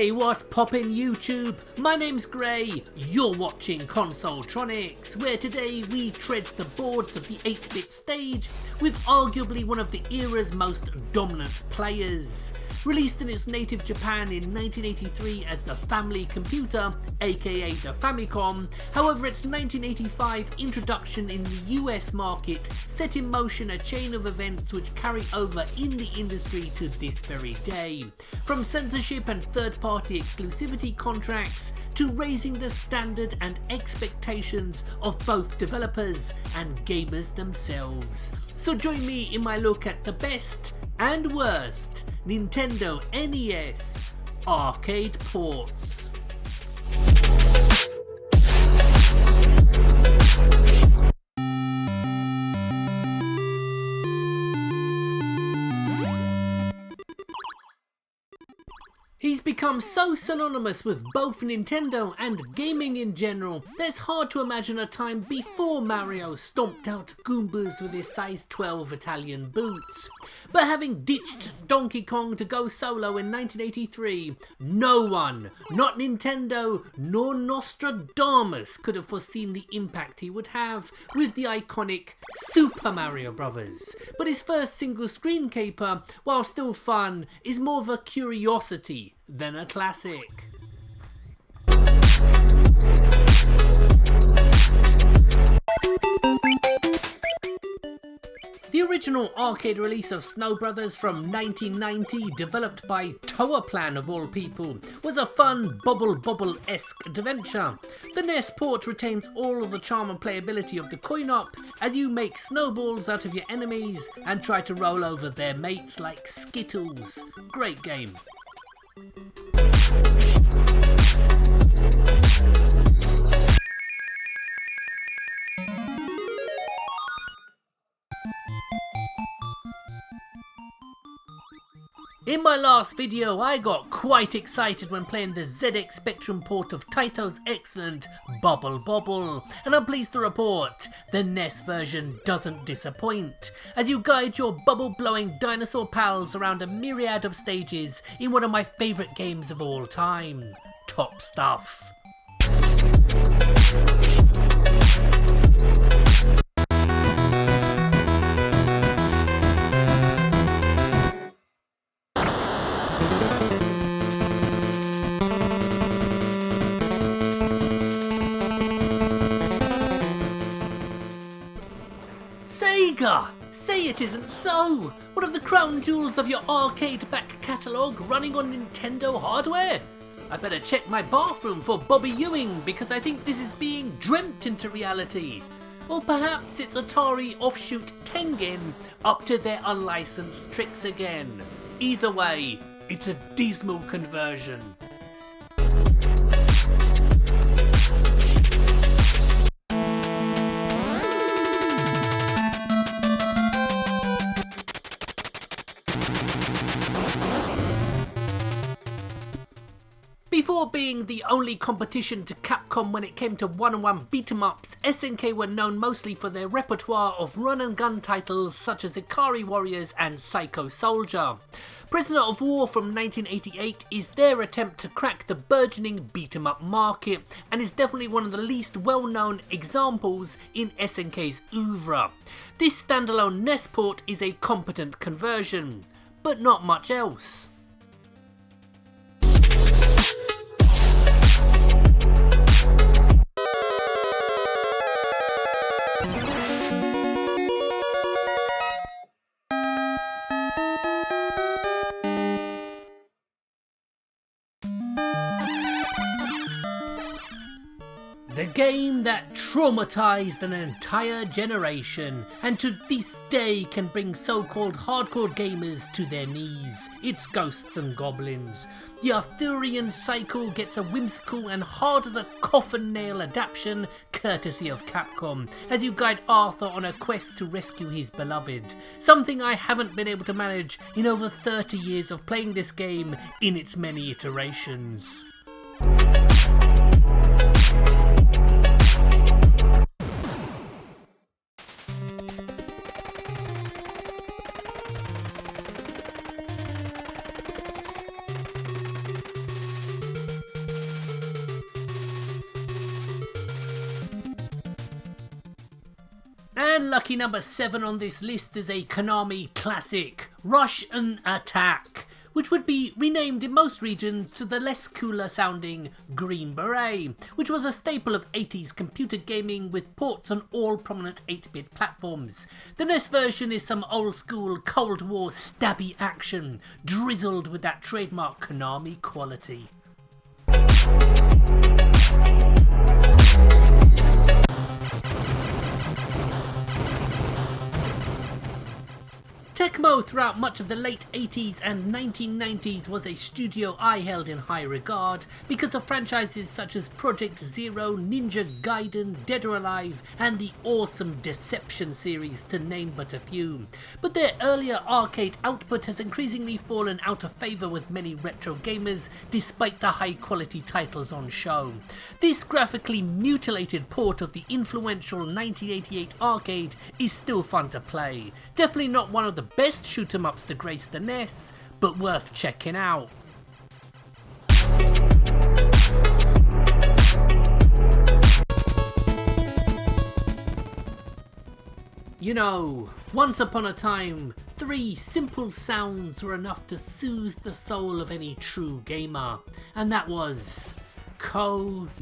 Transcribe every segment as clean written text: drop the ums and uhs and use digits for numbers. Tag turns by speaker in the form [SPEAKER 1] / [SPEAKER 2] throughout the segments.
[SPEAKER 1] Hey, what's poppin' YouTube? My name's Gray, you're watching Consoletronix, where today we tread the boards of the 8-bit stage with arguably one of the era's most dominant players. Released in its native Japan in 1983 as the Family Computer, aka the Famicom, however its 1985 introduction in the US market set in motion a chain of events which carry over in the industry to this very day. From censorship and third-party exclusivity contracts to raising the standard and expectations of both developers and gamers themselves. So join me in my look at the best and worst Nintendo NES arcade ports. He's become so synonymous with both Nintendo and gaming in general that it's hard to imagine a time before Mario stomped out Goombas with his size 12 Italian boots. But having ditched Donkey Kong to go solo in 1983, no one, not Nintendo nor Nostradamus, could have foreseen the impact he would have with the iconic Super Mario Bros. But his first single screen caper, while still fun, is more of a curiosity than a classic. The original arcade release of Snow Brothers from 1990, developed by Toaplan of all people, was a fun bobble-esque adventure. The NES port retains all of the charm and playability of the coin-op as you make snowballs out of your enemies and try to roll over their mates like Skittles. Great game. In my last video, I got quite excited when playing the ZX Spectrum port of Taito's excellent Bobble Bobble, and I'm pleased to report the NES version doesn't disappoint, as you guide your bubble-blowing dinosaur pals around a myriad of stages in one of my favourite games of all time. Top stuff. Sega! Say it isn't so! One of the crown jewels of your arcade back catalogue running on Nintendo hardware? I better check my bathroom for Bobby Ewing because I think this is being dreamt into reality. Or perhaps it's Atari offshoot Tengen up to their unlicensed tricks again. Either way, it's a dismal conversion. Before being the only competition to Capcom when it came to one-on-one beat-em-ups, SNK were known mostly for their repertoire of run-and-gun titles such as Ikari Warriors and Psycho Soldier. Prisoner of War from 1988 is their attempt to crack the burgeoning beat-em-up market and is definitely one of the least well-known examples in SNK's oeuvre. This standalone NES port is a competent conversion, but not much else. The game that traumatized an entire generation and to this day can bring so-called hardcore gamers to their knees. It's Ghosts and Goblins. The Arthurian cycle gets a whimsical and hard as a coffin nail adaptation courtesy of Capcom as you guide Arthur on a quest to rescue his beloved. Something I haven't been able to manage in over 30 years of playing this game in its many iterations. And lucky number 7 on this list is a Konami classic, Rush and Attack, which would be renamed in most regions to the less cooler sounding Green Beret, which was a staple of 80s computer gaming with ports on all prominent 8-bit platforms. The NES version is some old school Cold War stabby action, drizzled with that trademark Konami quality. Tecmo throughout much of the late 80s and 1990s was a studio I held in high regard because of franchises such as Project Zero, Ninja Gaiden, Dead or Alive and the awesome Deception series, to name but a few. But their earlier arcade output has increasingly fallen out of favour with many retro gamers despite the high quality titles on show. This graphically mutilated port of the influential 1988 arcade is still fun to play. Definitely not one of the best shoot 'em ups to grace the NES, but worth checking out. You know, once upon a time, 3 simple sounds were enough to soothe the soul of any true gamer, and that was Konami.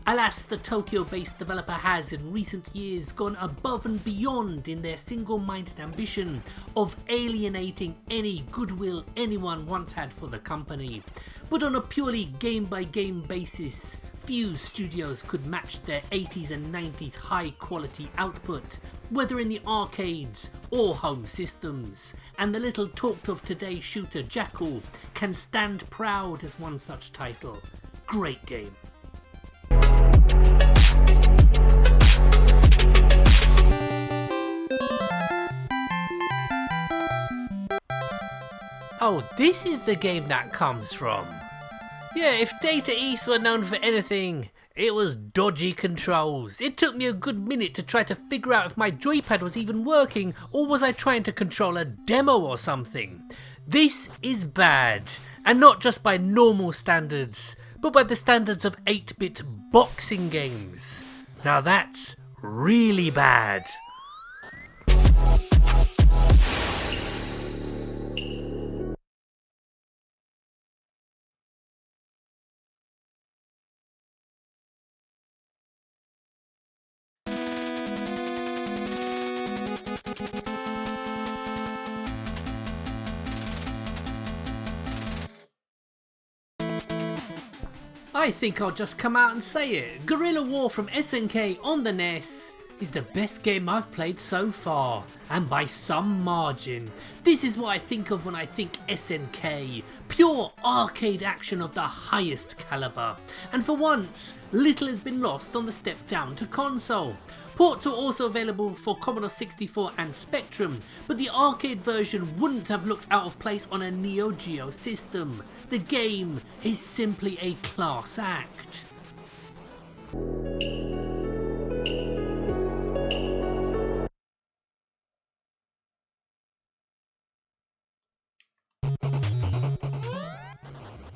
[SPEAKER 1] Alas, the Tokyo-based developer has in recent years gone above and beyond in their single-minded ambition of alienating any goodwill anyone once had for the company. But on a purely game-by-game basis, few studios could match their 80s and 90s high-quality output, whether in the arcades or home systems. And the little talked-of today shooter Jackal can stand proud as one such title. Great game. Oh, this is the game that comes from. Yeah, if Daya East were known for anything, it was dodgy controls. It took me a good minute to try to figure out if my joypad was even working, or was I trying to control a demo or something. This is bad, and not just by normal standards, but by the standards of 8-bit boxing games. Now that's really bad. I think I'll just come out and say it. Guerrilla War from SNK on the NES is the best game I've played so far, and by some margin. This is what I think of when I think SNK. Pure arcade action of the highest caliber. And for once, little has been lost on the step down to console. Ports are also available for Commodore 64 and Spectrum, but the arcade version wouldn't have looked out of place on a Neo Geo system. The game is simply a class act.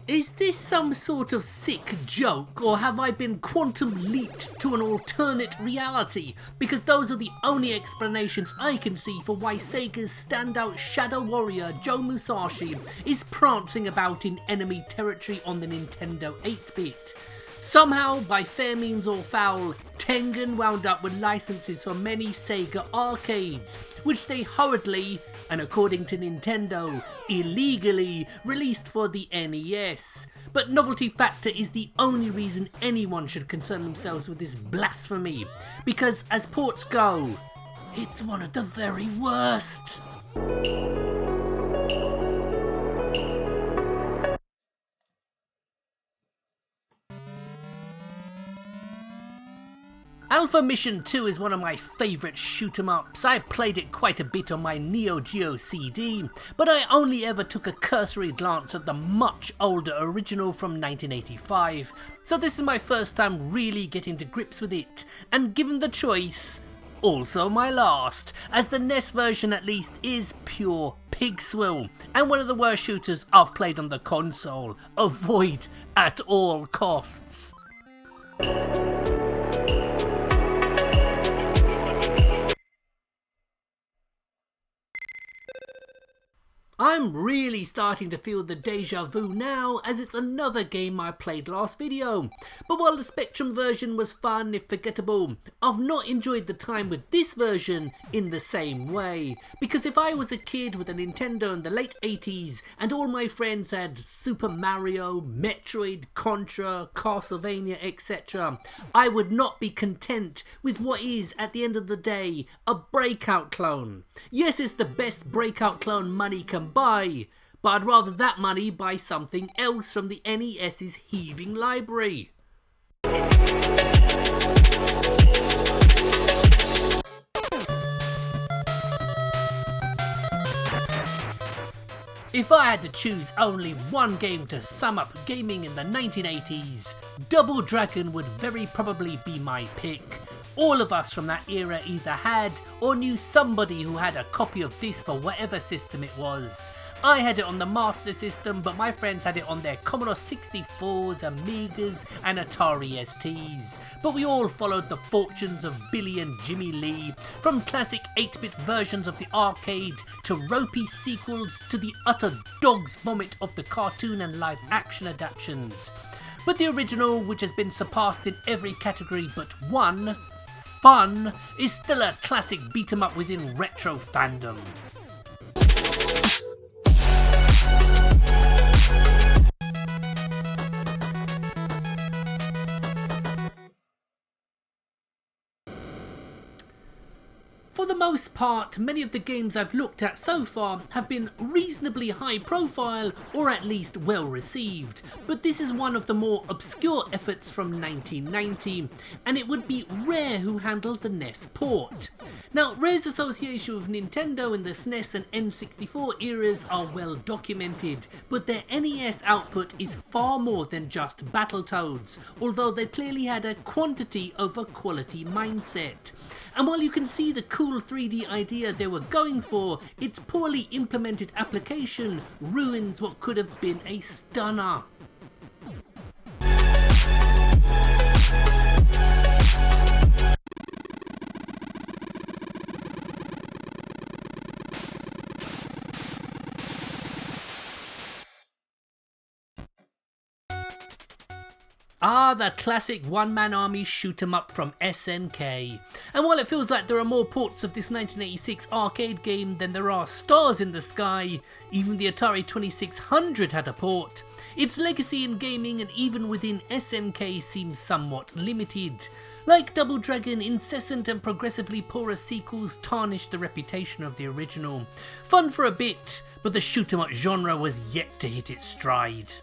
[SPEAKER 1] Is this some sort of sick joke, or have I been quantum leaped to an alternate reality? Because those are the only explanations I can see for why Sega's standout shadow warrior Joe Musashi is prancing about in enemy territory on the Nintendo 8-bit. Somehow, by fair means or foul, Tengen wound up with licenses for many Sega arcades, which they hurriedly, and according to Nintendo, illegally released for the NES. But novelty factor is the only reason anyone should concern themselves with this blasphemy, because as ports go, it's one of the very worst. Alpha Mission 2 is one of my favourite shoot 'em ups. I played it quite a bit on my Neo Geo CD, but I only ever took a cursory glance at the much older original from 1985, so this is my first time really getting to grips with it, and given the choice, also my last, as the NES version at least is pure pig swill, and one of the worst shooters I've played on the console. Avoid at all costs. I'm really starting to feel the deja vu now, as it's another game I played last video. But while the Spectrum version was fun if forgettable, I've not enjoyed the time with this version in the same way. Because if I was a kid with a Nintendo in the late 80s and all my friends had Super Mario, Metroid, Contra, Castlevania, etc., I would not be content with what is, at the end of the day, a Breakout clone. Yes, it's the best Breakout clone money can buy, but I'd rather that money buy something else from the NES's heaving library. If I had to choose only one game to sum up gaming in the 1980s, Double Dragon would very probably be my pick. All of us from that era either had or knew somebody who had a copy of this for whatever system it was. I had it on the Master System, but my friends had it on their Commodore 64s, Amigas and Atari STs. But we all followed the fortunes of Billy and Jimmy Lee, from classic 8-bit versions of the arcade to ropey sequels to the utter dog's vomit of the cartoon and live action adaptations. But the original, which has been surpassed in every category but one, fun, is still a classic beat 'em up within retro fandom. For the most part, many of the games I've looked at so far have been reasonably high profile or at least well received, but this is one of the more obscure efforts from 1990, and it would be Rare who handled the NES port. Now, Rare's association with Nintendo in the SNES and N64 eras are well documented, but their NES output is far more than just Battletoads, although they clearly had a quantity over quality mindset. And while you can see the cool 3D idea they were going for, its poorly implemented application ruins what could have been a stunner. Ah, the classic one-man army shoot 'em up from SNK. And while it feels like there are more ports of this 1986 arcade game than there are stars in the sky, even the Atari 2600 had a port. Its legacy in gaming and even within SNK seems somewhat limited. Like Double Dragon, incessant and progressively poorer sequels tarnished the reputation of the original. Fun for a bit, but the shoot 'em up genre was yet to hit its stride.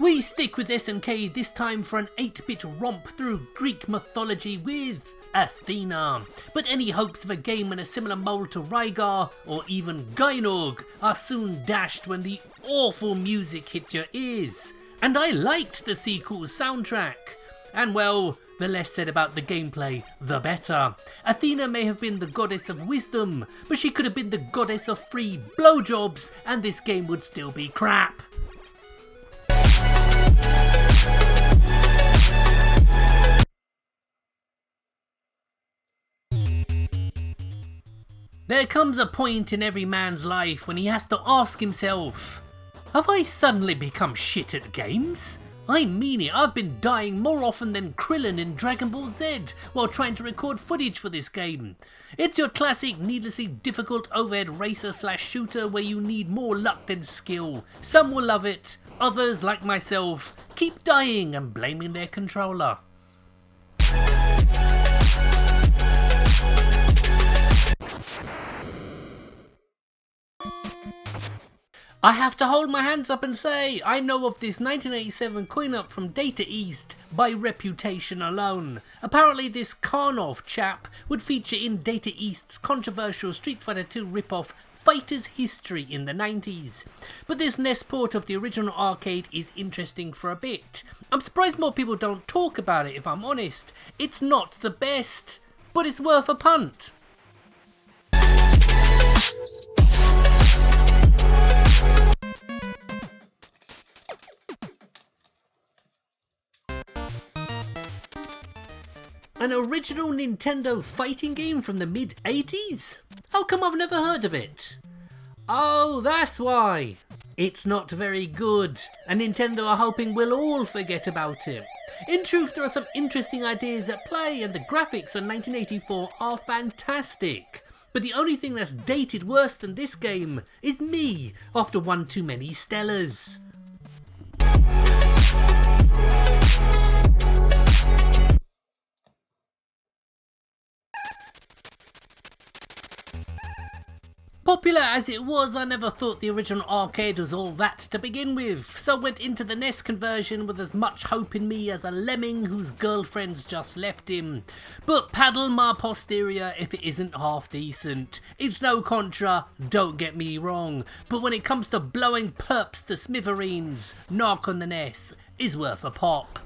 [SPEAKER 1] We stick with SNK this time for an 8-bit romp through Greek mythology with Athena. But any hopes of a game in a similar mould to Rygar or even Gynorg are soon dashed when the awful music hits your ears. And I liked the sequel's soundtrack. And well, the less said about the gameplay, the better. Athena may have been the goddess of wisdom, but she could have been the goddess of free blowjobs and this game would still be crap. There comes a point in every man's life when he has to ask himself, have I suddenly become shit at games? I mean it, I've been dying more often than Krillin in Dragon Ball Z while trying to record footage for this game. It's your classic needlessly difficult overhead racer / shooter where you need more luck than skill. Some will love it, others like myself keep dying and blaming their controller. I have to hold my hands up and say, I know of this 1987 coin-up from Daya East by reputation alone. Apparently this Karnov chap would feature in Daya East's controversial Street Fighter II ripoff Fighter's History in the 90s. But this NES port of the original arcade is interesting for a bit. I'm surprised more people don't talk about it if I'm honest. It's not the best, but it's worth a punt. An original Nintendo fighting game from the mid-80s? How come I've never heard of it? Oh, that's why. It's not very good, and Nintendo are hoping we'll all forget about it. In truth, there are some interesting ideas at play, and the graphics on 1984 are fantastic. But the only thing that's dated worse than this game is me after one too many Stellas. Popular as it was, I never thought the original arcade was all that to begin with, so went into the NES conversion with as much hope in me as a lemming whose girlfriend's just left him. But paddle my posterior if it isn't half decent. It's no Contra, don't get me wrong, but when it comes to blowing perps to smithereens, Narc on the NES is worth a pop.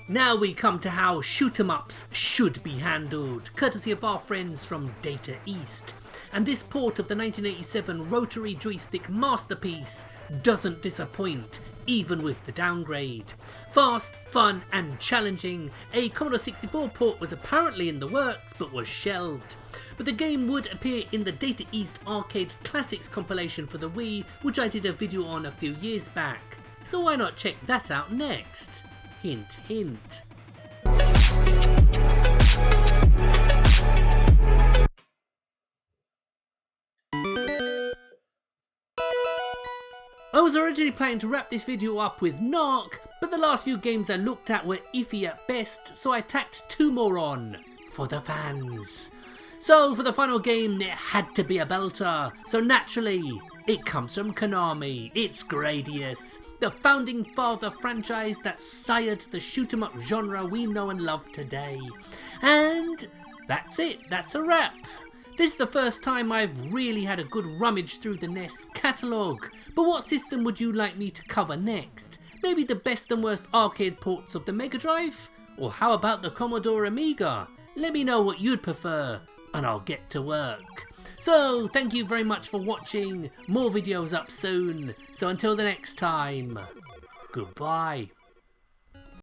[SPEAKER 1] Now we come to how shoot-em-ups should be handled, courtesy of our friends from Daya East. And this port of the 1987 rotary joystick masterpiece doesn't disappoint, even with the downgrade. Fast, fun and challenging, a Commodore 64 port was apparently in the works but was shelved. But the game would appear in the Daya East Arcade Classics compilation for the Wii, which I did a video on a few years back. So why not check that out next? Hint, hint. I was originally planning to wrap this video up with Narc, but the last few games I looked at were iffy at best, so I tacked two more on, for the fans. So for the final game, it had to be a belter, so naturally, it comes from Konami, it's Gradius, the founding father franchise that sired the shoot-em-up genre we know and love today. And that's it, that's a wrap. This is the first time I've really had a good rummage through the NES catalogue, but what system would you like me to cover next? Maybe the best and worst arcade ports of the Mega Drive? Or how about the Commodore Amiga? Let me know what you'd prefer, and I'll get to work. So, thank you very much for watching, more videos up soon, so until the next time, goodbye.